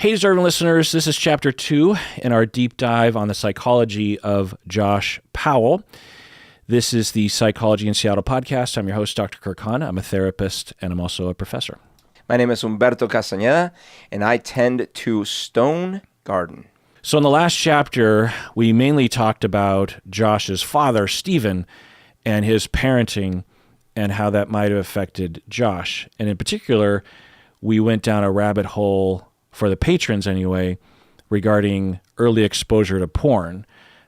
Hey, deserving listeners, this is Chapter 2 in our deep dive on the psychology of Josh Powell. This is the Psychology in Seattle podcast. I'm your host, Dr. Kirk Honda. I'm a therapist, and I'm also a professor. My name is Humberto Castañeda, and I tend to Stone Garden. So in the last chapter, we mainly talked about Josh's father, Stephen, and his parenting and how that might have affected Josh. And in particular, we went down a rabbit hole, for the patrons anyway, regarding early exposure to porn.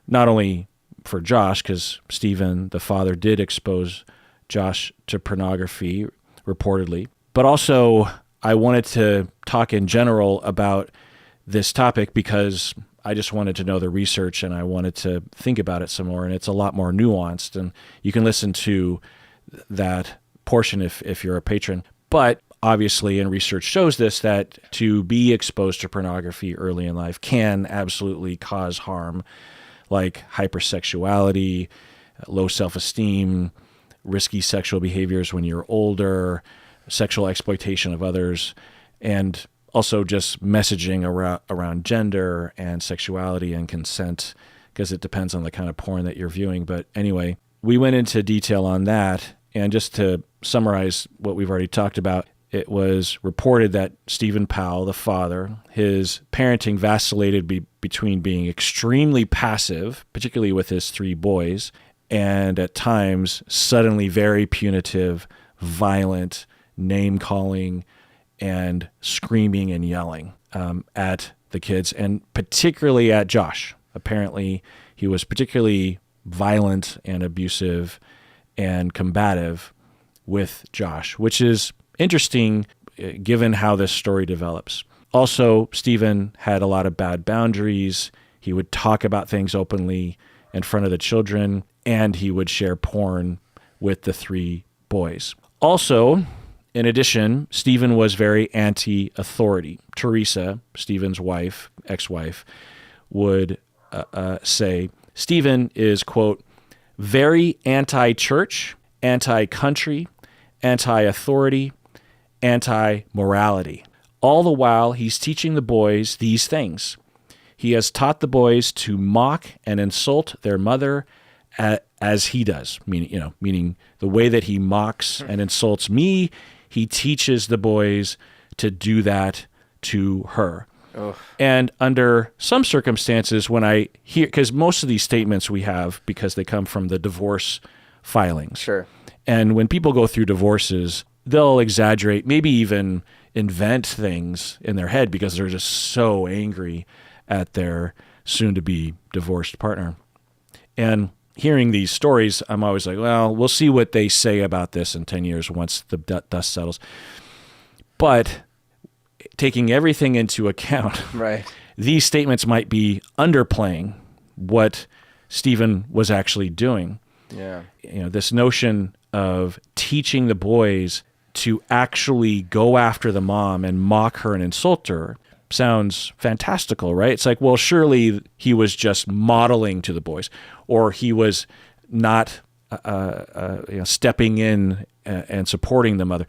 Not only for Josh, because Stephen, the father, did expose Josh to pornography, reportedly, but also I wanted to talk in general about this topic because I just wanted to know the research and I wanted to think about it some more, and it's a lot more nuanced, and you can listen to that portion if you're a patron. But obviously, and research shows this, that to be exposed to pornography early in life can absolutely cause harm, like hypersexuality, low self-esteem, risky sexual behaviors when you're older, sexual exploitation of others, and also just messaging around gender and sexuality and consent, because it depends on the kind of porn that you're viewing. But anyway, we went into detail on that. And just to summarize what we've already talked about, it was reported that Susan Powell, the father, his parenting vacillated between being extremely passive, particularly with his three boys, and at times suddenly very punitive, violent, name-calling, and screaming and yelling at the kids, and particularly at Josh. Apparently, he was particularly violent and abusive and combative with Josh, which is interesting given how this story develops. Also, Stephen had a lot of bad boundaries. He would talk about things openly in front of the children, and he would share porn with the three boys. Also, in addition, Stephen was very anti-authority. Teresa, Stephen's wife, ex-wife, would say, Stephen is, quote, very anti-church, anti-country, anti-authority, anti-morality. All the while, he's teaching the boys these things. He has taught the boys to mock and insult their mother as he does, meaning the way that he mocks and insults me, he teaches the boys to do that to her. Oh. And under some circumstances, when I hear, because most of these statements we have because they come from the divorce filings. Sure. And when people go through divorces, they'll exaggerate, maybe even invent things in their head because they're just so angry at their soon-to-be divorced partner. And hearing these stories, I'm always like, well, we'll see what they say about this in 10 years once the dust settles. But taking everything into account, right, these statements might be underplaying what Stephen was actually doing. Yeah. This notion of teaching the boys to actually go after the mom and mock her and insult her sounds fantastical, right? It's like, well, surely he was just modeling to the boys, or he was not stepping in and supporting the mother.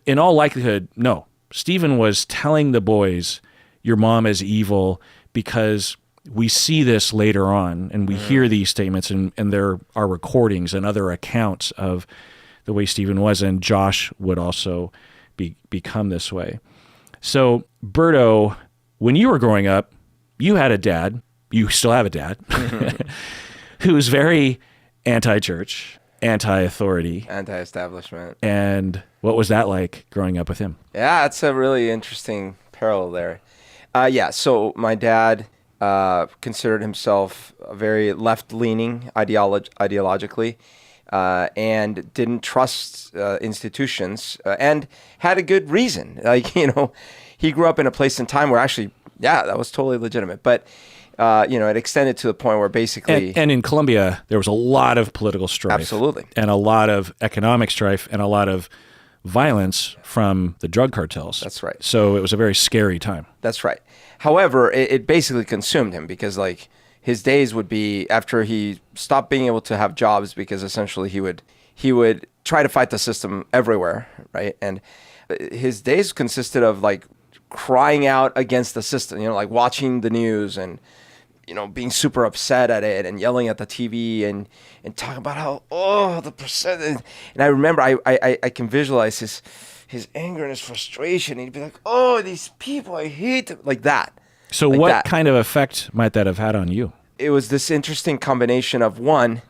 In all likelihood, no. Stephen was telling the boys, your mom is evil, because we see this later on, and we hear these statements, and there are recordings and other accounts of the way Stephen was, and Josh would also become this way. So, Berto, when you were growing up, you had a dad, you still have a dad, who was very anti-church, anti-authority. Anti-establishment. And what was that like growing up with him? Yeah, it's a really interesting parallel there. So my dad considered himself very left-leaning ideologically, and didn't trust institutions, and had a good reason. He grew up in a place and time where actually, that was totally legitimate. But it extended to the point where basically... And in Colombia, there was a lot of political strife. Absolutely. And a lot of economic strife and a lot of violence from the drug cartels. That's right. So it was a very scary time. That's right. However, it basically consumed him because his days would be after he stopped being able to have jobs, because essentially he would try to fight the system everywhere, right? And his days consisted of crying out against the system, like watching the news and, being super upset at it and yelling at the TV and talking about how, the percent. And I remember I can visualize his anger and his frustration. He'd be like, these people, I hate them, like that. So like what that. kind of effect might that have had on you? It was this interesting combination of, one,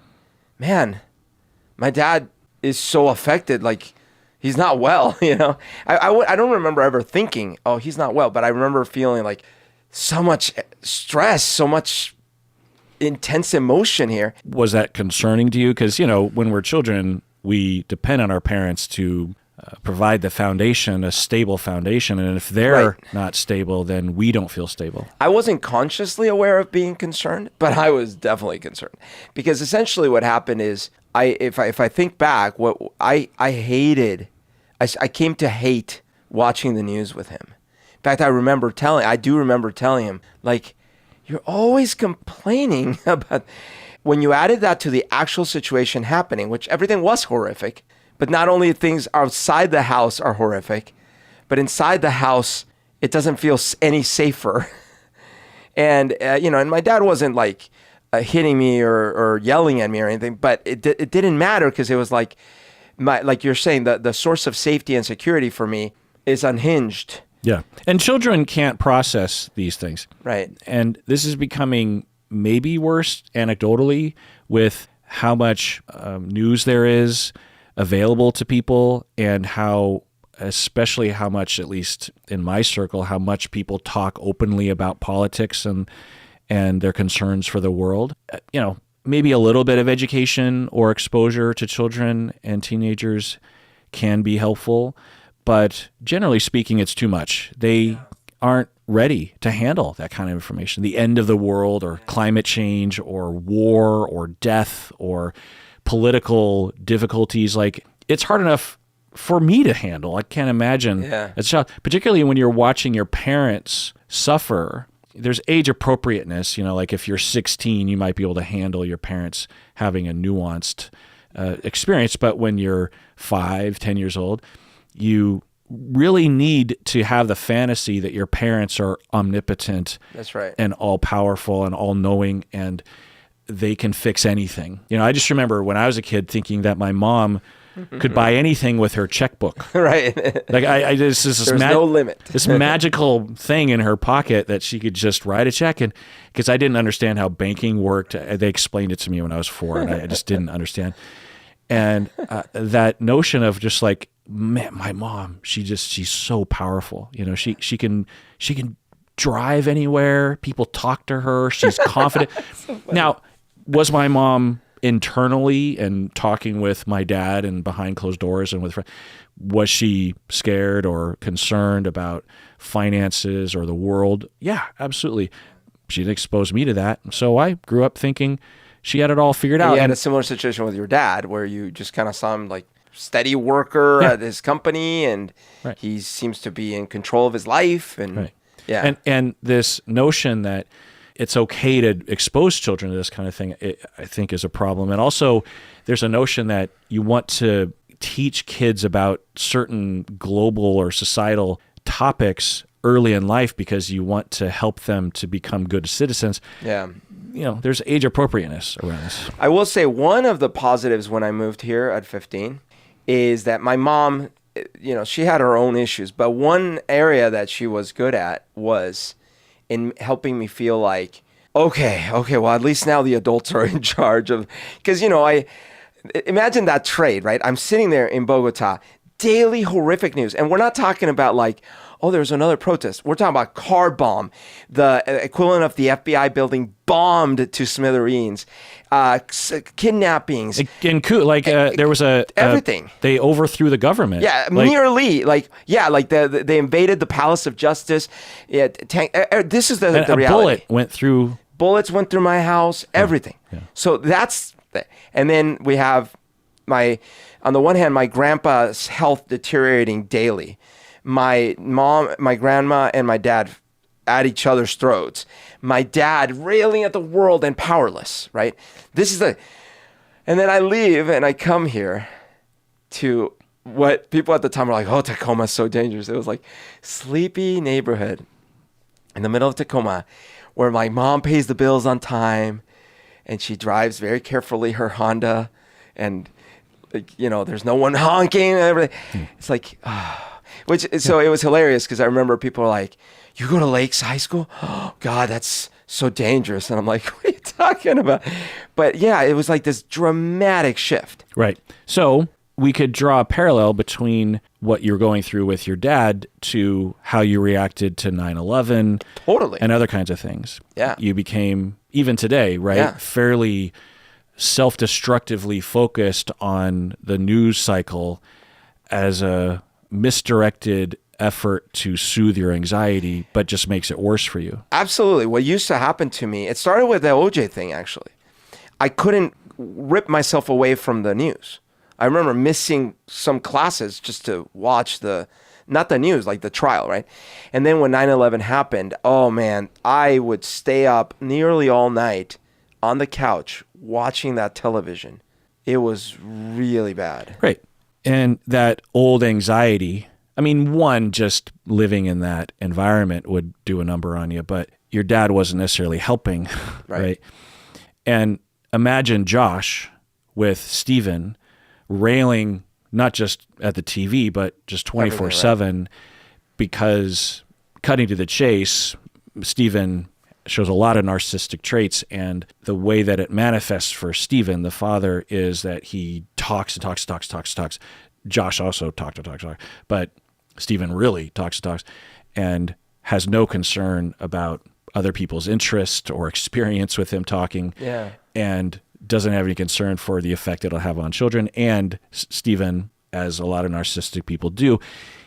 man, my dad is so affected, like he's not well, I don't remember ever thinking, he's not well, but I remember feeling like so much stress, so much intense emotion here. Was that concerning to you? Because, when we're children, we depend on our parents to provide the foundation, a stable foundation. And if they're not stable, then we don't feel stable. I wasn't consciously aware of being concerned, but I was definitely concerned, because essentially what happened is if I think back, what I hated, I came to hate watching the news with him. In fact, I do remember telling him, like, you're always complaining about, when you added that to the actual situation happening, which everything was horrific, but not only things outside the house are horrific, but inside the house, it doesn't feel any safer. And, and my dad wasn't like hitting me or yelling at me or anything, but it didn't matter, because it was like, like you're saying, the source of safety and security for me is unhinged. Yeah. And children can't process these things. Right. And this is becoming maybe worse anecdotally with how much news there is available to people, and especially how much, at least in my circle, how much people talk openly about politics and their concerns for the world. Maybe a little bit of education or exposure to children and teenagers can be helpful, but generally speaking, it's too much. They aren't ready to handle that kind of information. The end of the world, or climate change, or war, or death, or political difficulties. Like, it's hard enough for me to handle. I can't imagine. Yeah. Particularly when you're watching your parents suffer. There's age appropriateness, like if you're 16, you might be able to handle your parents having a nuanced experience. But when you're 5, 10 years old, you really need to have the fantasy that your parents are omnipotent. That's right. And all powerful and all knowing, and they can fix anything. I just remember when I was a kid thinking that my mom could buy anything with her checkbook. Right. Like there's no limit. This magical thing in her pocket that she could just write a check. And because I didn't understand how banking worked, they explained it to me when I was 4, and I just didn't understand. And that notion of just like, man, my mom, she's so powerful. She can drive anywhere. People talk to her. She's confident. So now, was my mom internally and talking with my dad and behind closed doors and with friends, was she scared or concerned about finances or the world? Yeah, absolutely. She didn't expose me to that. So I grew up thinking she had it all figured out. You had a similar situation with your dad, where you just kind of saw him like steady worker at his company, and he seems to be in control of his life. And and this notion that it's okay to expose children to this kind of thing, I think, is a problem. And also, there's a notion that you want to teach kids about certain global or societal topics early in life because you want to help them to become good citizens. Yeah. There's age appropriateness around this. I will say one of the positives when I moved here at 15 is that my mom, she had her own issues, but one area that she was good at was in helping me feel like, okay, well, at least now the adults are in charge of, because, I imagine that trade, right? I'm sitting there in Bogota, daily horrific news. And we're not talking about like, there's another protest. We're talking about car bomb, the equivalent of the FBI building bombed to smithereens, kidnappings. And there was everything. They overthrew the government. Yeah, nearly. They invaded the Palace of Justice. Yeah, this is the reality. Bullet went through. Bullets went through my house, everything. Yeah. So that's, and then we have on the one hand, my grandpa's health deteriorating daily. My mom, my grandma, and my dad at each other's throats. My dad railing at the world and powerless, right? And then I leave and I come here to what people at the time were like, oh, Tacoma's so dangerous. It was like sleepy neighborhood in the middle of Tacoma where my mom pays the bills on time and she drives very carefully her Honda and, you know, there's no one honking and everything. It's like, so it was hilarious because I remember people were like, you go to Lakes High School? Oh, God, that's so dangerous. And I'm like, what are you talking about? But yeah, it was like this dramatic shift. Right. So we could draw a parallel between what you're going through with your dad to how you reacted to 9/11 Totally. and other kinds of things. Yeah. You became, even today, right, Yeah. fairly self-destructively focused on the news cycle as a misdirected effort to soothe your anxiety, but just makes it worse for you. Absolutely. What used to happen to me, it started with the OJ thing, actually. I couldn't rip myself away from the news. I remember missing some classes just to watch not the news, like the trial, right? And then when 9/11 happened, oh man, I would stay up nearly all night on the couch watching that television. It was really bad. Right. And that old anxiety, I mean, one, just living in that environment would do a number on you, but your dad wasn't necessarily helping, right? And imagine Josh with Stephen railing not just at the TV, but just 24/7, because cutting to the chase, Stephen shows a lot of narcissistic traits, and the way that it manifests for Stephen, the father, is that he talks and talks. Josh also talks, but Stephen really talks and has no concern about other people's interest or experience with him talking. Yeah. And doesn't have any concern for the effect it'll have on children. And Stephen, as a lot of narcissistic people do,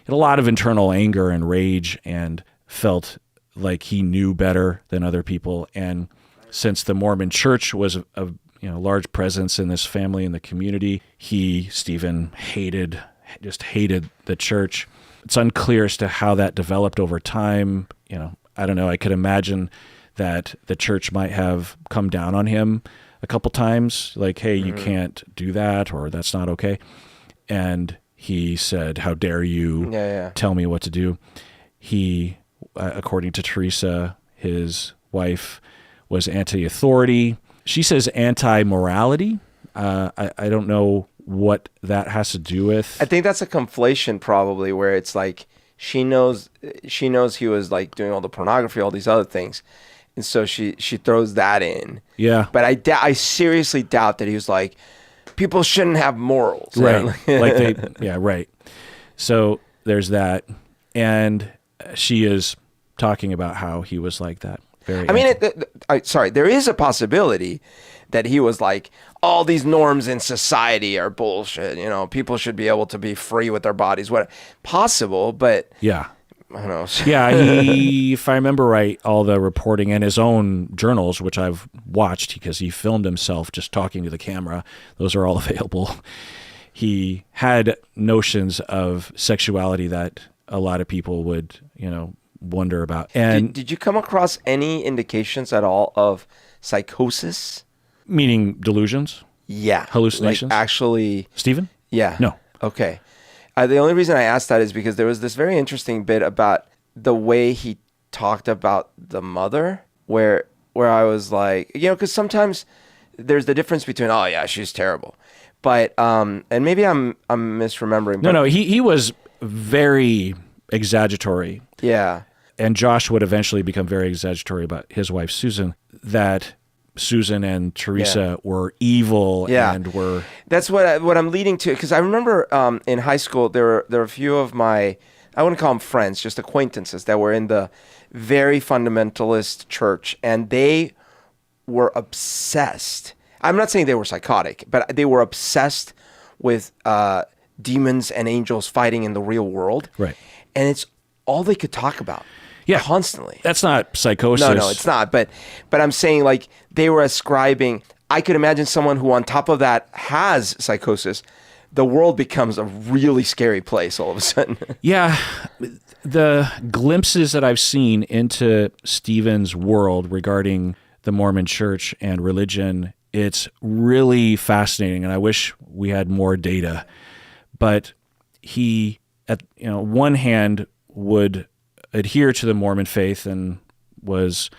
had a lot of internal anger and rage and felt like he knew better than other people. And since the Mormon Church was a large presence in this family and the community, Stephen hated the church. It's unclear as to how that developed over time. I don't know. I could imagine that the church might have come down on him a couple times, like, hey, you can't do that, or that's not okay. And he said, how dare you tell me what to do? He, according to Teresa, his wife, was anti-authority. She says anti-morality. I don't know what that has to do with. I think that's a conflation probably, where it's like she knows he was like doing all the pornography, all these other things. And so she throws that in. Yeah. But I seriously doubt that he was like, people shouldn't have morals. Right. Right. So there's that. And she is talking about how he was like that. There is a possibility that he was like, all these norms in society are bullshit. People should be able to be free with their bodies. What possible, but yeah. I don't know. Yeah, he, if I remember right, all the reporting and his own journals, which I've watched because he filmed himself just talking to the camera, those are all available. He had notions of sexuality that a lot of people would, wonder about. And did you come across any indications at all of psychosis? Meaning delusions? Yeah. Hallucinations? Like actually. Stephen? Yeah. No. Okay. The only reason I asked that is because there was this very interesting bit about the way he talked about the mother, where I was like, because sometimes there's the difference between, oh yeah, she's terrible, but and maybe I'm misremembering. But no, he was very exaggeratory. Yeah. And Josh would eventually become very exaggeratory about his wife Susan, that Susan and Teresa were evil and were... That's what I'm leading to, because I remember in high school there were a few of my, I wouldn't call them friends, just acquaintances that were in the very fundamentalist church, and they were obsessed. I'm not saying they were psychotic, but they were obsessed with demons and angels fighting in the real world. Right. And it's all they could talk about. Yeah, constantly. That's not psychosis. No, it's not. But I'm saying, like, they were ascribing. I could imagine someone who, on top of that, has psychosis. The world becomes a really scary place all of a sudden. Yeah, the glimpses that I've seen into Stephen's world regarding the Mormon Church and religion, it's really fascinating, and I wish we had more data. But he, at one hand, would adhere to the Mormon faith and was,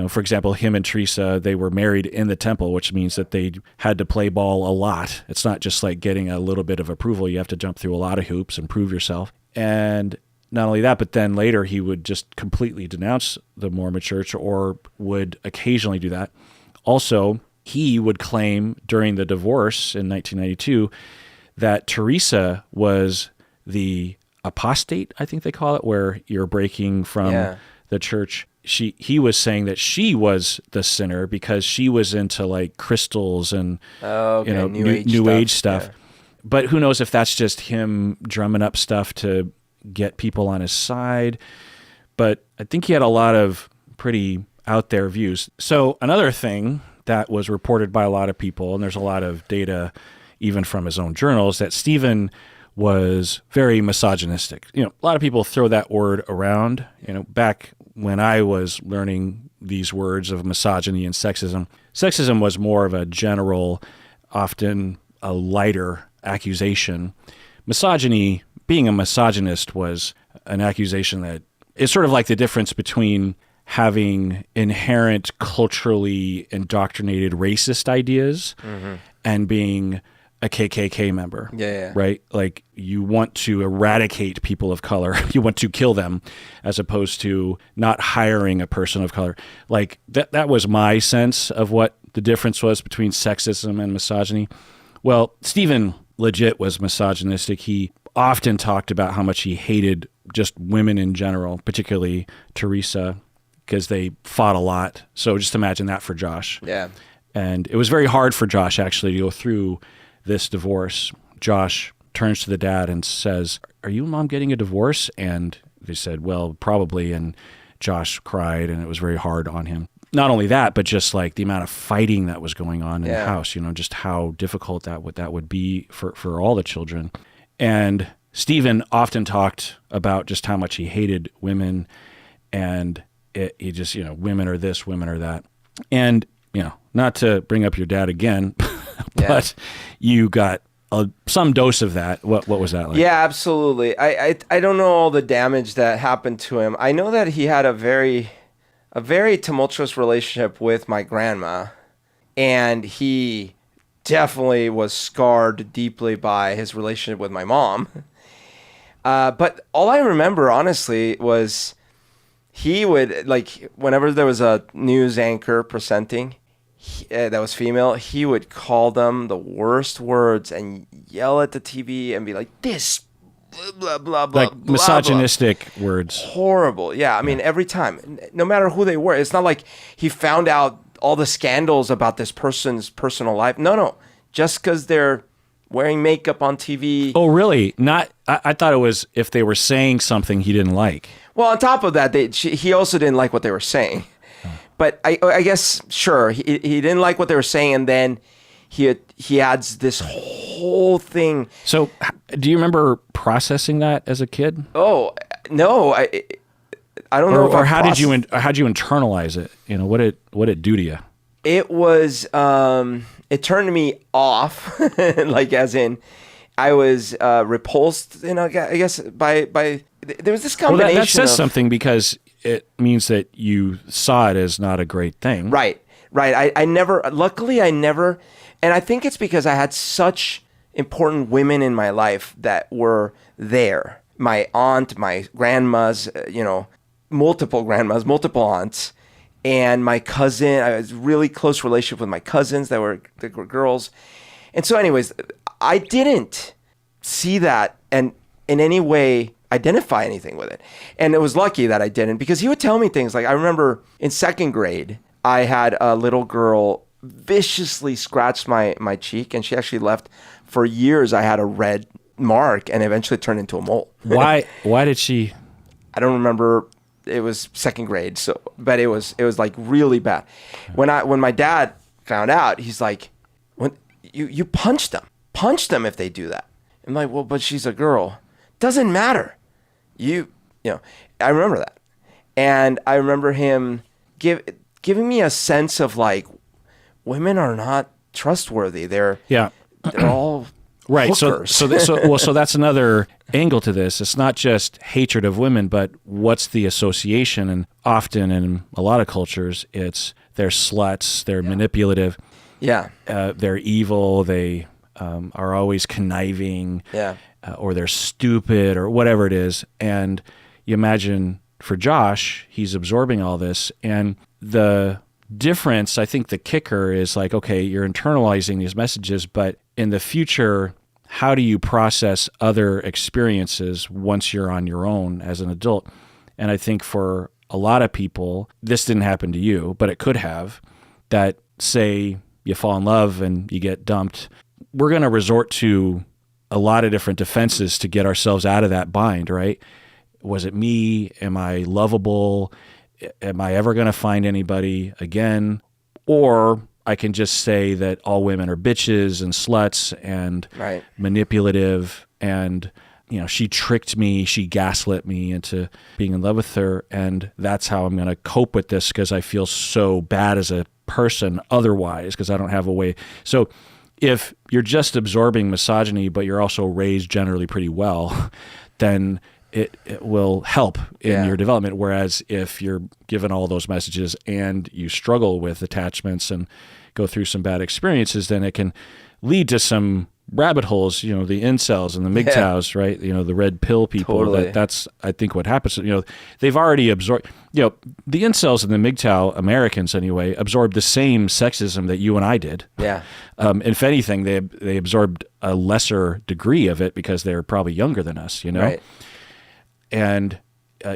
for example, him and Teresa, they were married in the temple, which means that they had to play ball a lot. It's not just like getting a little bit of approval. You have to jump through a lot of hoops and prove yourself. And not only that, but then later he would just completely denounce the Mormon church, or would occasionally do that. Also, he would claim during the divorce in 1992 that Teresa was the apostate, I think they call it, where you're breaking from the church. He was saying that she was the sinner because she was into like crystals and new age stuff. Yeah. But who knows if that's just him drumming up stuff to get people on his side. But I think he had a lot of pretty out there views. So another thing that was reported by a lot of people, and there's a lot of data even from his own journals, that Stephen was very misogynistic. A lot of people throw that word around. Back when I was learning these words of misogyny and sexism was more of a general, often a lighter accusation. Misogyny, being a misogynist, was an accusation that is sort of like the difference between having inherent culturally indoctrinated racist ideas and being a KKK member, right? Like you want to eradicate people of color. You want to kill them as opposed to not hiring a person of color. Like that was my sense of what the difference was between sexism and misogyny. Well, Stephen legit was misogynistic. He often talked about how much he hated just women in general, particularly Teresa, because they fought a lot. So just imagine that for Josh. Yeah. And it was very hard for Josh actually to go through this divorce. Josh turns to the dad and says, "Are you and Mom getting a divorce?" And they said, "Well, probably." And Josh cried, and it was very hard on him. Not only that, but just like the amount of fighting that was going on in the house, just how difficult that would be for all the children. And Stephen often talked about just how much he hated women, and he just, women are this, women are that. And, not to bring up your dad again, but you got some dose of that. What was that like? Yeah, absolutely. I don't know all the damage that happened to him. I know that he had a very tumultuous relationship with my grandma, and he definitely was scarred deeply by his relationship with my mom. But all I remember, honestly, was he would, like, whenever there was a news anchor presenting that was female, he would call them the worst words and yell at the TV and be like, "This blah, blah, blah, like blah, misogynistic blah." words. Horrible. Yeah. I mean, every time, no matter who they were, it's not like he found out all the scandals about this person's personal life. No. Just because they're wearing makeup on TV. Oh, really? Not. I thought it was if they were saying something he didn't like. Well, on top of that, he also didn't like what they were saying. But I guess, sure, he didn't like what they were saying, and then he adds this whole thing. So, do you remember processing that as a kid? Oh, no, I don't know. Or how did you internalize it? What did it do to you? It was it turned me off, like as in I was repulsed. I guess by there was this combination. Well, that says something because it means that you saw it as not a great thing. Right. I never, luckily I never, and I think it's because I had such important women in my life that were there. My aunt, my grandmas, multiple grandmas, multiple aunts, and my cousin. I was really close relationship with my cousins that were girls. And so anyways, I didn't see that and in any way identify anything with it. And it was lucky that I didn't, because he would tell me things like, I remember in second grade, I had a little girl viciously scratch my cheek, and she actually left for years. I had a red mark and eventually turned into a mole. Why did she? I don't remember. It was second grade. But it was like really bad. When my dad found out, he's like, "When you punch them if they do that." I'm like, "Well, but she's a girl. Doesn't matter." I remember that. And I remember him giving me a sense of like, women are not trustworthy. They're all Right. hookers. So that's another angle to this. It's not just hatred of women, but what's the association? And often in a lot of cultures, it's they're sluts, they're manipulative, Yeah. they're evil, they are always conniving, Yeah. or they're stupid or whatever it is. And you imagine for Josh, he's absorbing all this. And the difference, I think the kicker is like, okay, you're internalizing these messages, but in the future, how do you process other experiences once you're on your own as an adult? And I think for a lot of people, this didn't happen to you, but it could have, that say you fall in love and you get dumped. We're going to resort to a lot of different defenses to get ourselves out of that bind, right? Was it me? Am I lovable? Am I ever going to find anybody again? Or I can just say that all women are bitches and sluts and Right. manipulative, and she tricked me, she gaslit me into being in love with her, and that's how I'm going to cope with this because I feel so bad as a person otherwise because I don't have a way. So if you're just absorbing misogyny, but you're also raised generally pretty well, then it will help in your development. Whereas if you're given all those messages and you struggle with attachments and go through some bad experiences, then it can lead to some rabbit holes, the incels and the MGTOWs, right? The red pill people. Totally. That's, I think, what happens. They've already absorbed, the incels and the MGTOW, Americans anyway, absorbed the same sexism that you and I did. Yeah. If anything, they absorbed a lesser degree of it because they're probably younger than us, Right. And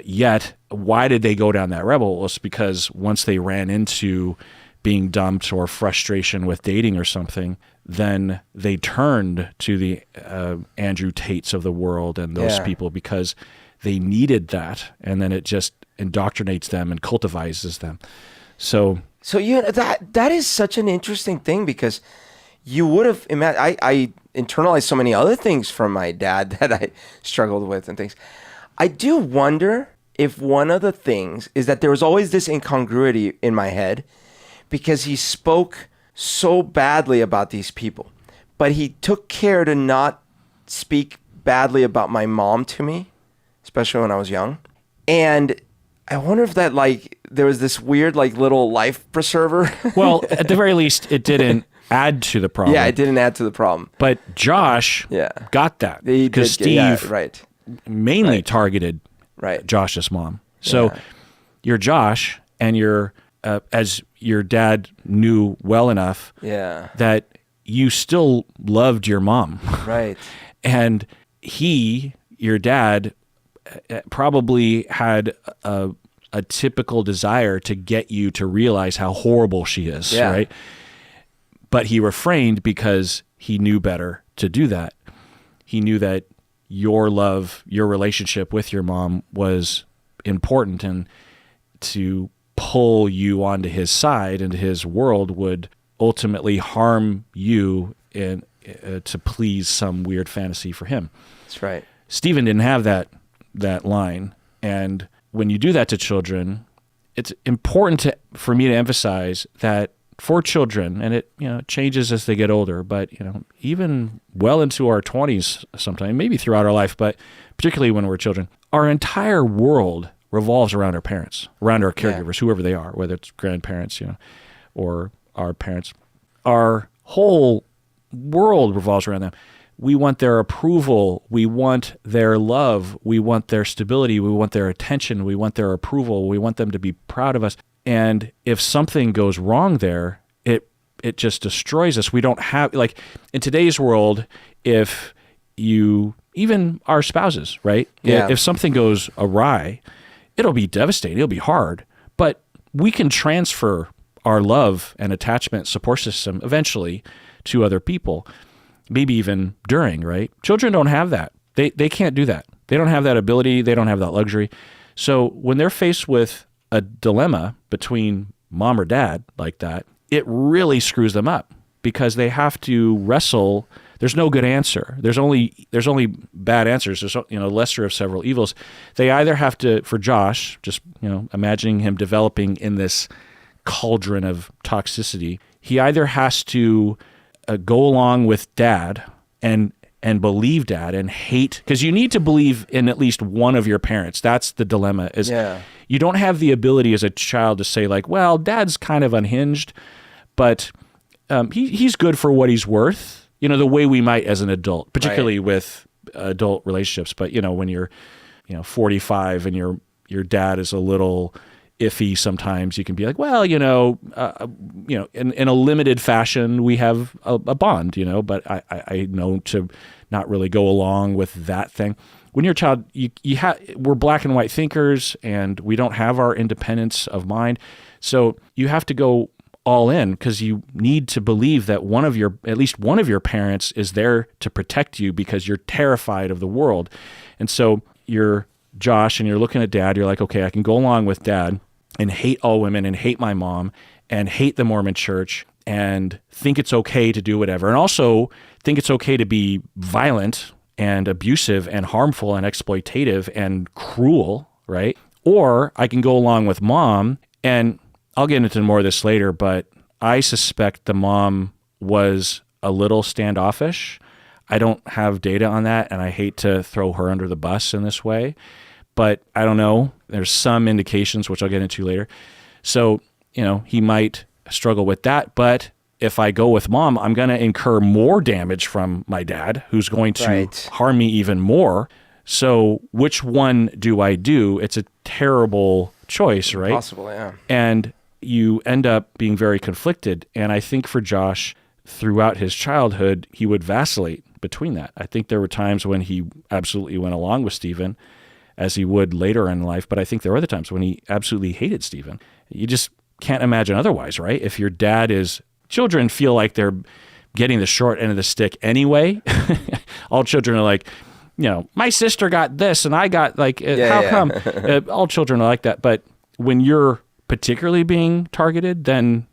yet, why did they go down that rabbit hole? It's because once they ran into being dumped or frustration with dating or something, then they turned to the Andrew Tates of the world and those people because they needed that, and then it just indoctrinates them and cultivizes them. So that is such an interesting thing because you would have imagined. I internalized so many other things from my dad that I struggled with and things. I do wonder if one of the things is that there was always this incongruity in my head because he spoke so badly about these people, but he took care to not speak badly about my mom to me, especially when I was young. And I wonder if that there was this weird little life preserver. Well, at the very least, it didn't add to the problem. Yeah, it didn't add to the problem. But Josh got that because Steve mainly targeted Josh's mom. So you're Josh, and you're as your dad knew well enough that you still loved your mom. Right. And your dad, probably had a typical desire to get you to realize how horrible she is, right? But he refrained because he knew better to do that. He knew that your love, your relationship with your mom was important, and to pull you onto his side, into his world, would ultimately harm you and to please some weird fantasy for him. That's right. Stephen didn't have that line, and when you do that to children, it's important for me to emphasize that for children, and it changes as they get older, but even well into our 20s sometime, maybe throughout our life, but particularly when we're children, our entire world revolves around our parents, around our caregivers, whoever they are, whether it's grandparents, or our parents. Our whole world revolves around them. We want their approval. We want their love. We want their stability. We want their attention. We want their approval. We want them to be proud of us. And if something goes wrong there, it just destroys us. We don't have, in today's world, if even our spouses, right? Yeah. If something goes awry, it'll be devastating. It'll be hard. But we can transfer our love and attachment support system eventually to other people, maybe even during, right? Children don't have that. They can't do that. They don't have that ability. They don't have that luxury. So when they're faced with a dilemma between mom or dad like that, it really screws them up because they have to wrestle. There's no good answer. There's only bad answers. There's lesser of several evils. They either have to, for Josh, just imagining him developing in this cauldron of toxicity, he either has to go along with dad and and believe dad and hate, because you need to believe in at least one of your parents. That's the dilemma, is you don't have the ability as a child to say like, well, dad's kind of unhinged, but he's good for what he's worth, the way we might as an adult, particularly with adult relationships. But, when you're, 45 and your dad is a little iffy sometimes, you can be like, well, in a limited fashion, we have a bond, but I know to not really go along with that thing. When you're a child, we're black and white thinkers, and we don't have our independence of mind. So you have to go all in, because you need to believe that at least one of your parents is there to protect you, because you're terrified of the world. And so you're Josh and you're looking at dad, you're like, okay, I can go along with dad and hate all women and hate my mom and hate the Mormon church and think it's okay to do whatever. And also think it's okay to be violent and abusive and harmful and exploitative and cruel, right? Or I can go along with mom, and I'll get into more of this later, but I suspect the mom was a little standoffish. I don't have data on that, and I hate to throw her under the bus in this way, but I don't know. There's some indications, which I'll get into later. So, he might struggle with that, but if I go with mom, I'm going to incur more damage from my dad, who's going to harm me even more. So which one do I do? It's a terrible choice, right? Possible, yeah. And you end up being very conflicted. And I think for Josh, throughout his childhood, he would vacillate between that. I think there were times when he absolutely went along with Stephen, as he would later in life, but I think there were other times when he absolutely hated Stephen. You just can't imagine otherwise, right? If your dad is... Children feel like they're getting the short end of the stick anyway. All children are like, my sister got this and I got how come? All children are like that. But when you're particularly being targeted, then,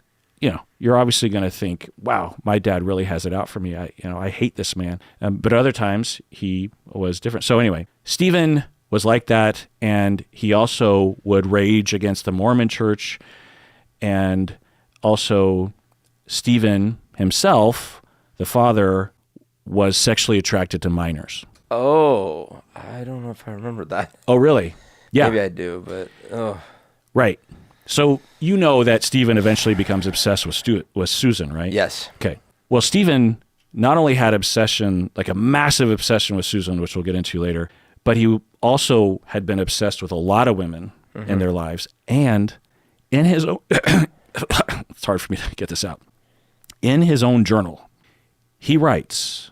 you're obviously going to think, wow, my dad really has it out for me. I hate this man. But other times he was different. So anyway, Stephen was like that. And he also would rage against the Mormon church. And also Stephen himself, the father, was sexually attracted to minors. Oh, I don't know if I remember that. Oh, really? Yeah. Maybe I do, but Right. So you know that Stephen eventually becomes obsessed with Susan, right? Yes. Okay. Well, Stephen not only had obsession, like a massive obsession with Susan, which we'll get into later, but he also had been obsessed with a lot of women in their lives. And in his own, it's hard for me to get this out. In his own journal, he writes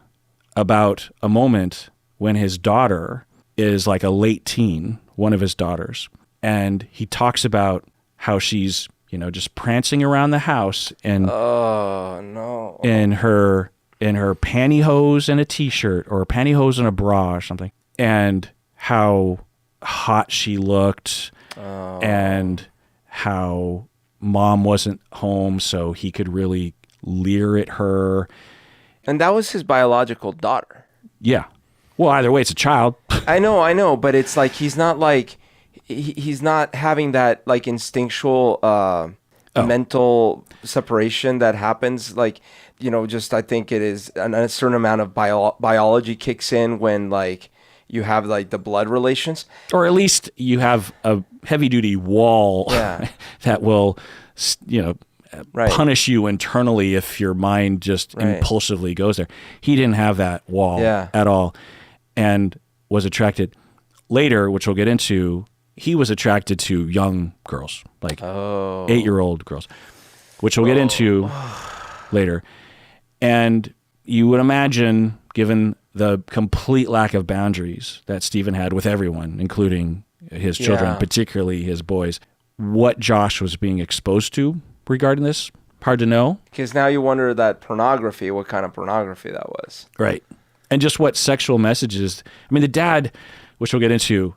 about a moment when his daughter is like a late teen, one of his daughters, and he talks about how she's, just prancing around the house and in her pantyhose and a t-shirt, or pantyhose and a bra or something, and how hot she looked, and how mom wasn't home, so he could really leer at her. And that was his biological daughter. Yeah. Well, either way, it's a child. I know, but it's like he's not having that like instinctual mental separation that happens. Like, just I think it is a certain amount of biology kicks in when like you have like the blood relations. Or at least you have a heavy duty wall that will, punish you internally if your mind just impulsively goes there. He didn't have that wall at all, and was attracted later, which we'll get into. He was attracted to young girls, like 8-year-old girls, which we'll get into later. And you would imagine, given the complete lack of boundaries that Stephen had with everyone, including his children, particularly his boys, what Josh was being exposed to regarding this. Hard to know. Because now you wonder that pornography, what kind of pornography that was. Right. And just what sexual messages. I mean, the dad, which we'll get into,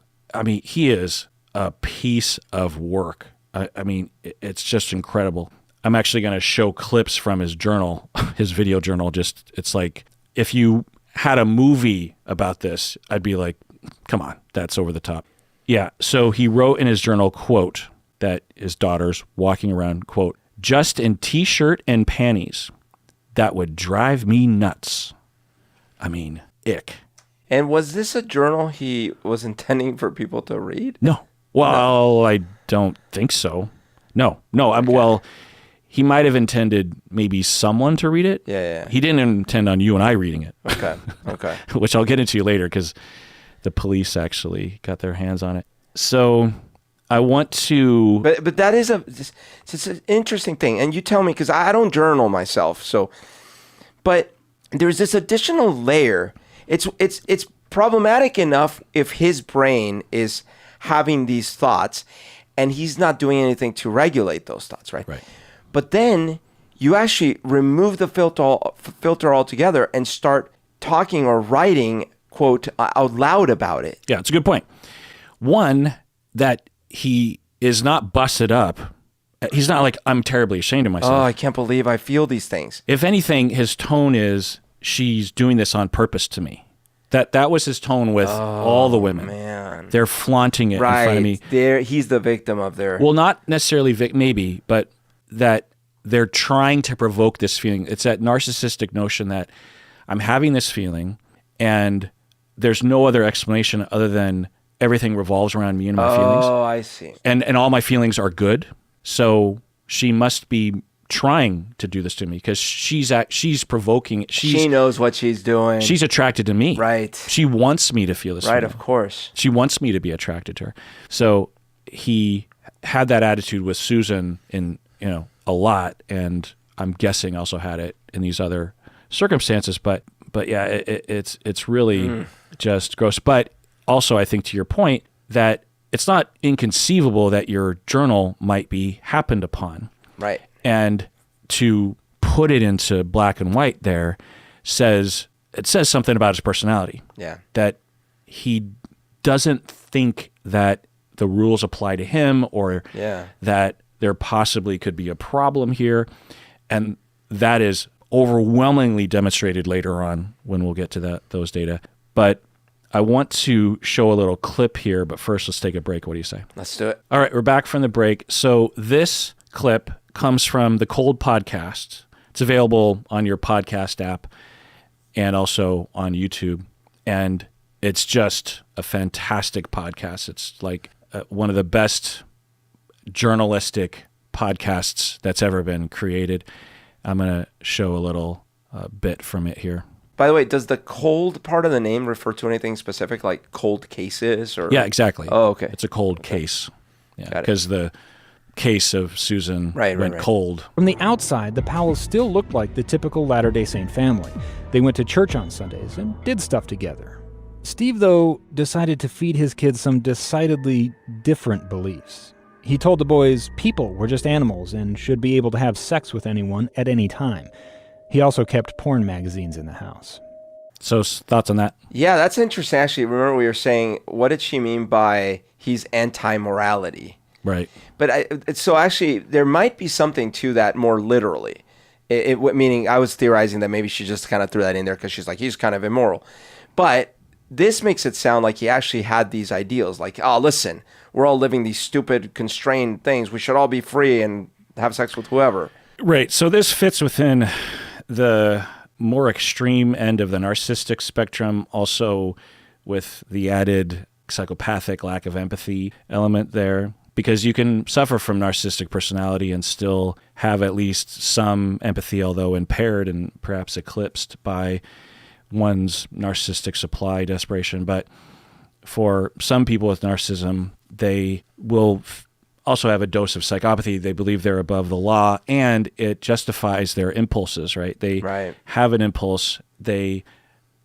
he is a piece of work. I mean, it's just incredible. I'm actually going to show clips from his journal, his video journal. It's like, if you had a movie about this, I'd be like, come on, that's over the top. Yeah. So he wrote in his journal, quote, that his daughter's walking around, quote, just in t-shirt and panties. That would drive me nuts. I mean, ick. And was this a journal he was intending for people to read? No. Well, I don't think so. No. Okay. Well, he might have intended maybe someone to read it. Yeah. He didn't intend on you and I reading it. Okay. Which I'll get into later because the police actually got their hands on it. So I want to... But that is it's an interesting thing. And you tell me, because I don't journal myself. So, but there's this additional layer. It's problematic enough if his brain is having these thoughts and he's not doing anything to regulate those thoughts, right? Right. But then you actually remove the filter altogether and start talking or writing, quote, out loud about it. Yeah, it's a good point. One, that he is not busted up. He's not like, I'm terribly ashamed of myself. Oh, I can't believe I feel these things. If anything, his tone is, she's doing this on purpose to me. That was his tone with all the women. Man. They're flaunting it in front of me. He's the victim of their... Well, not necessarily, maybe, but that they're trying to provoke this feeling. It's that narcissistic notion that I'm having this feeling and there's no other explanation other than everything revolves around me and my feelings. Oh, I see. And all my feelings are good. So she must be trying to do this to me because she's provoking. She knows what she's doing. She's attracted to me. Right. She wants me to feel this. Right, feeling. of course. She wants me to be attracted to her. So he had that attitude with Susan in, a lot, and I'm guessing also had it in these other circumstances. But yeah, it's really just gross. But also, I think to your point that it's not inconceivable that your journal might be happened upon. Right. And to put it into black and white there says something about his personality. Yeah. That he doesn't think that the rules apply to him or that there possibly could be a problem here. And that is overwhelmingly demonstrated later on when we'll get to those data. But I want to show a little clip here, but first let's take a break. What do you say? Let's do it. All right, we're back from the break. So this clip comes from the Cold Podcast. It's available on your podcast app and also on YouTube. And it's just a fantastic podcast. It's like one of the best journalistic podcasts that's ever been created. I'm going to show a little bit from it here. By the way, does the cold part of the name refer to anything specific, like cold cases? Or Yeah, exactly. Oh, okay. It's a cold case. Yeah, because the case of Susan went cold. From the outside, the Powells still looked like the typical Latter-day Saint family. They went to church on Sundays and did stuff together. Steve, though, decided to feed his kids some decidedly different beliefs. He told the boys people were just animals and should be able to have sex with anyone at any time. He also kept porn magazines in the house. So thoughts on that? Yeah, that's interesting. Actually, remember we were saying, what did she mean by he's anti-morality? Right. But so actually, there might be something to that more literally. Meaning, I was theorizing that maybe she just kind of threw that in there because she's like, he's kind of immoral. But this makes it sound like he actually had these ideals. Like, oh, listen, we're all living these stupid, constrained things. We should all be free and have sex with whoever. Right. So this fits within the more extreme end of the narcissistic spectrum, also with the added psychopathic lack of empathy element there. Because you can suffer from narcissistic personality and still have at least some empathy, although impaired and perhaps eclipsed by one's narcissistic supply desperation. But for some people with narcissism, they will also have a dose of psychopathy. They believe they're above the law, and it justifies their impulses, right? They have an impulse. They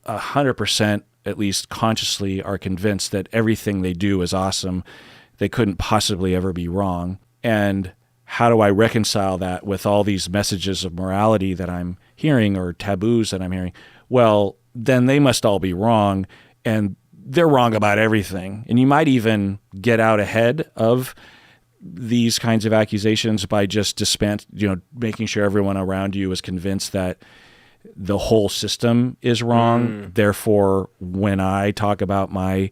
100%, at least consciously, are convinced that everything they do is awesome. They couldn't possibly ever be wrong. And how do I reconcile that with all these messages of morality that I'm hearing or taboos that I'm hearing? Well, then they must all be wrong, and they're wrong about everything. And you might even get out ahead of these kinds of accusations by just making sure everyone around you is convinced that the whole system is wrong. Therefore, when I talk about my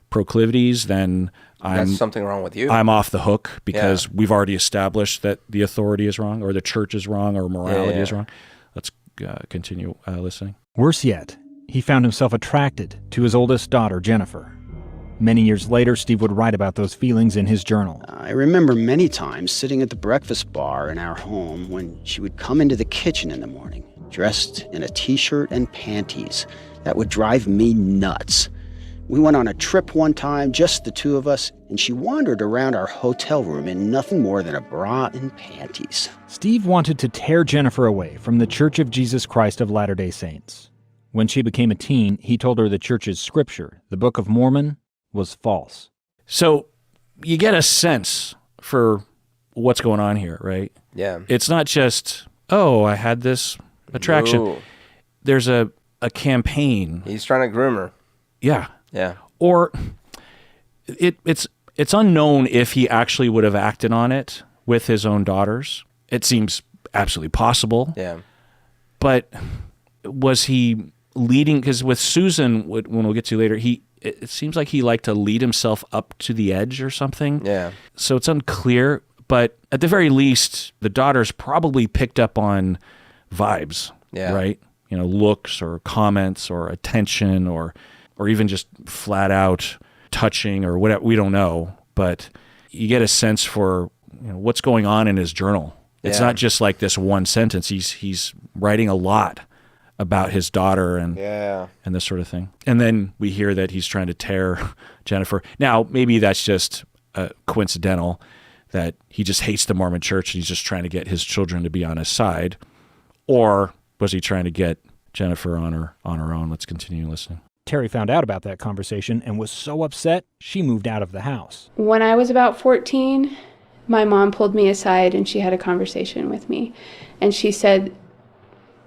proclivities, then that's something wrong with you. I'm off the hook because we've already established that the authority is wrong or the church is wrong or morality is wrong. Let's continue listening. Worse yet, he found himself attracted to his oldest daughter, Jennifer. Many years later, Steve would write about those feelings in his journal. I remember many times sitting at the breakfast bar in our home when she would come into the kitchen in the morning, dressed in a t-shirt and panties. That would drive me nuts. We went on a trip one time, just the two of us, and she wandered around our hotel room in nothing more than a bra and panties. Steve wanted to tear Jennifer away from the Church of Jesus Christ of Latter-day Saints. When she became a teen, he told her the church's scripture, the Book of Mormon, was false. So you get a sense for what's going on here, right? Yeah. It's not just, oh, I had this attraction. No. There's a campaign. He's trying to groom her. Yeah. Yeah. Or it's unknown if he actually would have acted on it with his own daughters. It seems absolutely possible. Yeah. But was he leading? Because with Susan, when we'll get to later, it seems like he liked to lead himself up to the edge or something. Yeah. So it's unclear. But at the very least, the daughters probably picked up on vibes, Yeah. right? Looks or comments or attention or even just flat out touching or whatever. We don't know. But you get a sense for what's going on in his journal. It's Yeah. not just like this one sentence. He's writing a lot about his daughter and this sort of thing. And then we hear that he's trying to tear Jennifer. Now, maybe that's just coincidental, that he just hates the Mormon church and he's just trying to get his children to be on his side. Or was he trying to get Jennifer on her own? Let's continue listening. Terry found out about that conversation and was so upset, she moved out of the house. When I was about 14, my mom pulled me aside and she had a conversation with me. And she said,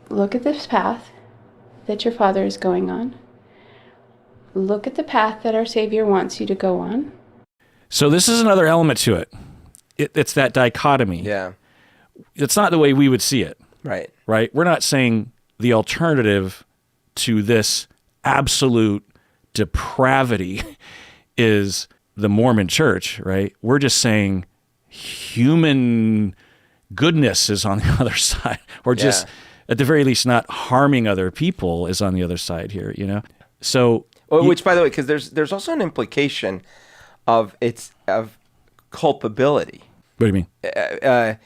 look at this path that your father is going on. Look at the path that our Savior wants you to go on. So this is another element to it. It's that dichotomy. Yeah. It's not the way we would see it. Right. Right? We're not saying the alternative to this absolute depravity is the Mormon church, right? We're just saying human goodness is on the other side, or just at the very least not harming other people is on the other side here, So, which, by the way, because there's also an implication of culpability. What do you mean?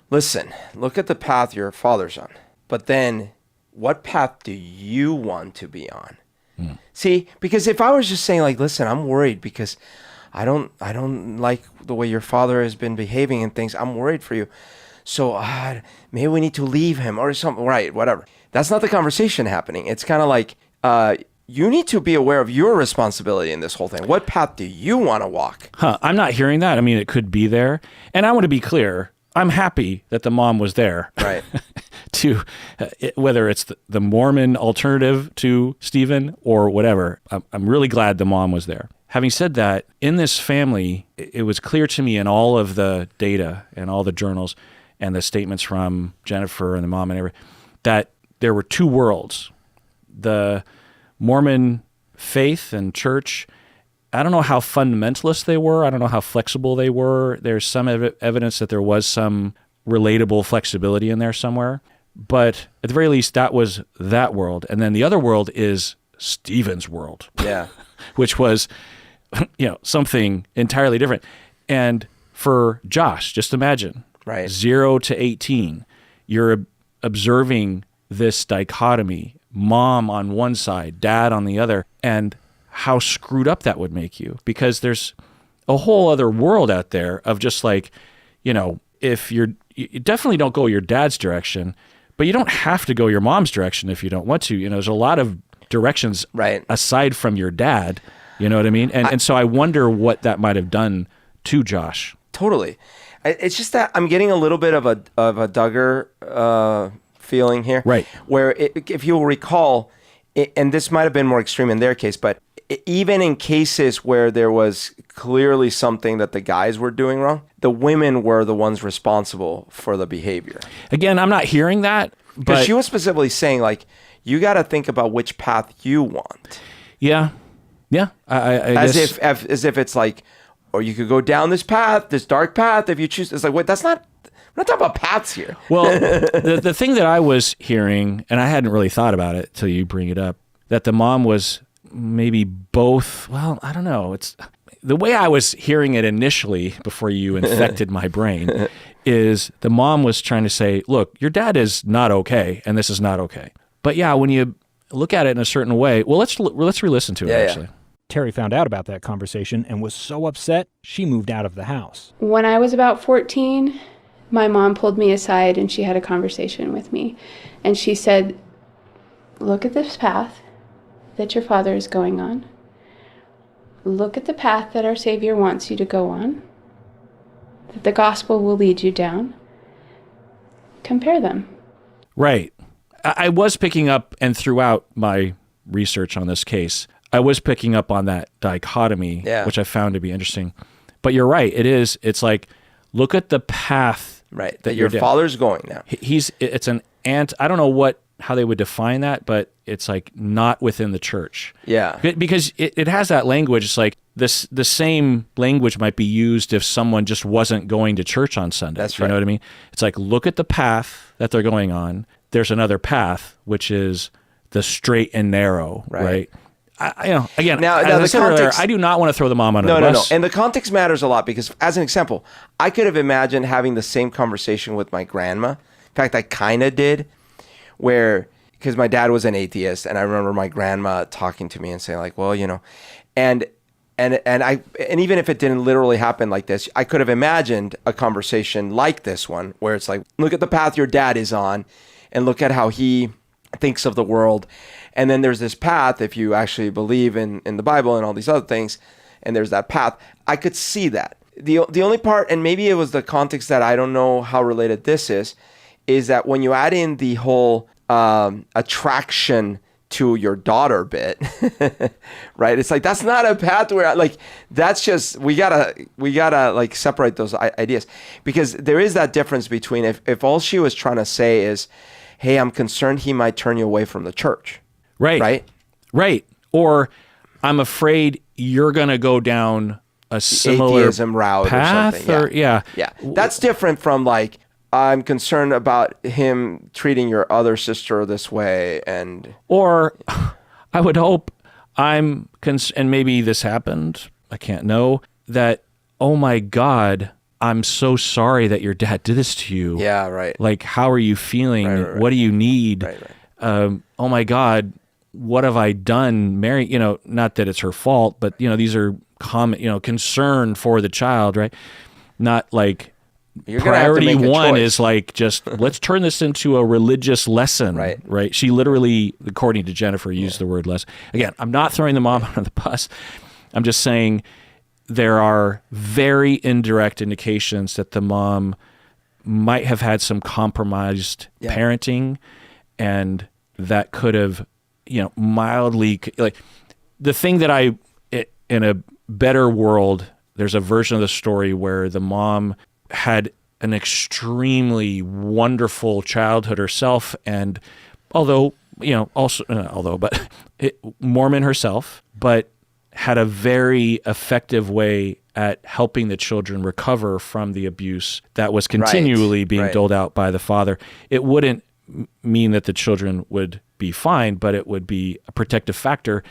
Listen, look at the path your father's on, but then what path do you want to be on? See, because if I was just saying like, listen, I'm worried because I don't like the way your father has been behaving and things. I'm worried for you. So maybe we need to leave him or something. Right, whatever. That's not the conversation happening. It's kind of like you need to be aware of your responsibility in this whole thing. What path do you want to walk? I'm not hearing that. I mean, it could be there. And I want to be clear. I'm happy that the mom was there. Right. To whether it's the Mormon alternative to Stephen or whatever, I'm really glad the mom was there. Having said that, in this family, it was clear to me in all of the data and all the journals and the statements from Jennifer and the mom and everything, that there were two worlds. The Mormon faith and church, I don't know how fundamentalist they were. I don't know how flexible they were. There's some evidence that there was some relatable flexibility in there somewhere. But at the very least, that was that world. And then the other world is Stephen's world. Yeah. Which was, something entirely different. And for Josh, just imagine, right, 0 to 18, you're observing this dichotomy, mom on one side, dad on the other, and how screwed up that would make you. Because there's a whole other world out there of just like, if you definitely don't go your dad's direction, but you don't have to go your mom's direction if you don't want to. There's a lot of directions aside from your dad. You know what I mean? And so I wonder what that might have done to Josh. Totally. It's just that I'm getting a little bit of a Duggar feeling here. Right. Where if you'll recall, and this might have been more extreme in their case, but even in cases where there was clearly something that the guys were doing wrong, the women were the ones responsible for the behavior. Again, I'm not hearing that. Because she was specifically saying, like, you got to think about which path you want. Yeah. Yeah. I guess. As if it's like, or you could go down this path, this dark path, if you choose. It's like, wait, we're not talking about paths here. Well, the thing that I was hearing, and I hadn't really thought about it till you bring it up, that the mom was maybe both. Well, I don't know. It's the way I was hearing it initially before you infected my brain is the mom was trying to say, look, your dad is not okay, and this is not okay. But yeah, when you look at it in a certain way, well, let's re-listen to it, actually. Terry found out about that conversation and was so upset, she moved out of the house. When I was about 14, my mom pulled me aside and she had a conversation with me. And she said, look at this path that your father is going on. Look at the path that our Savior wants you to go on, that the gospel will lead you down. Compare them. Right. I was picking up, and throughout my research on this case, I was picking up on that dichotomy, which I found to be interesting. But you're right. It's like, look at the path that your father's going now. It's an I don't know how they would define that, but it's like not within the church. Yeah. Because it has that language. It's like the same language might be used if someone just wasn't going to church on Sunday. That's right. You know what I mean? It's like, look at the path that they're going on. There's another path, which is the straight and narrow, right? Again, now as I said earlier, I do not want to throw the mom under the bus. No. And the context matters a lot because, as an example, I could have imagined having the same conversation with my grandma. In fact, I kind of did, because my dad was an atheist, and I remember my grandma talking to me and saying, like, well, and even if it didn't literally happen like this, I could have imagined a conversation like this one, where it's like, look at the path your dad is on, and look at how he thinks of the world. And then there's this path, if you actually believe in the Bible and all these other things, and there's that path. I could see that. The only part, and maybe it was the context that I don't know how related this is that when you add in the whole attraction to your daughter bit, right? It's like, that's not a path where, like, that's just, we gotta like separate those ideas, because there is that difference between if all she was trying to say is, hey, I'm concerned he might turn you away from the church. Right. Or I'm afraid you're going to go down a similar atheism route path or something. Yeah. That's different from like, I'm concerned about him treating your other sister this way. Or I would hope and maybe this happened, I can't know, that, oh my God, I'm so sorry that your dad did this to you. Yeah, right. Like, how are you feeling? Right. What do you need? Right. Oh my God, what have I done? Mary, not that it's her fault, but these are common, concern for the child, right? Not like priority one is like, just let's turn this into a religious lesson, right? She literally, according to Jennifer, used the word lesson. Again, I'm not throwing the mom under the bus. I'm just saying there are very indirect indications that the mom might have had some compromised parenting, and that could have, mildly, like, the thing that in a better world, there's a version of the story where the mom had an extremely wonderful childhood herself, and Mormon herself, but had a very effective way at helping the children recover from the abuse that was continually being doled out by the father. It wouldn't mean that the children would be fine, but it would be a protective factor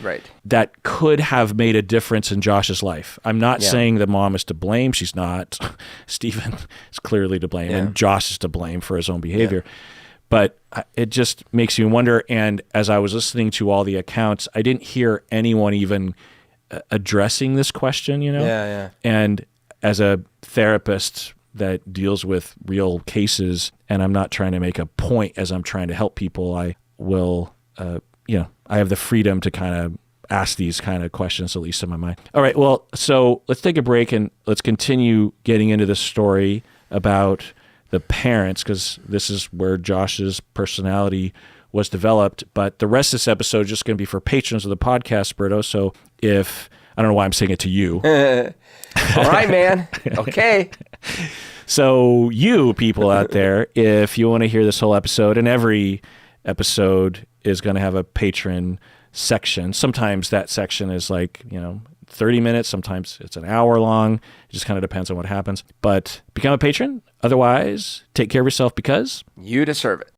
that could have made a difference in Josh's life. I'm not saying the mom is to blame. She's not. Stephen is clearly to blame, and Josh is to blame for his own behavior. But it just makes you wonder. And as I was listening to all the accounts, I didn't hear anyone even addressing this question, And as a therapist that deals with real cases, and I'm not trying to make a point as I'm trying to help people, I will, I have the freedom to kind of ask these kind of questions, at least in my mind. All right, well, so let's take a break and let's continue getting into the story about the parents, because this is where Josh's personality was developed. But the rest of this episode is just going to be for patrons of the podcast, Berto. So I don't know why I'm saying it to you. All right, man. Okay. So you people out there, if you want to hear this whole episode, and every episode is going to have a patron section. Sometimes that section is like, 30 minutes. Sometimes it's an hour long. It just kind of depends on what happens. But become a patron. Otherwise, take care of yourself because you deserve it.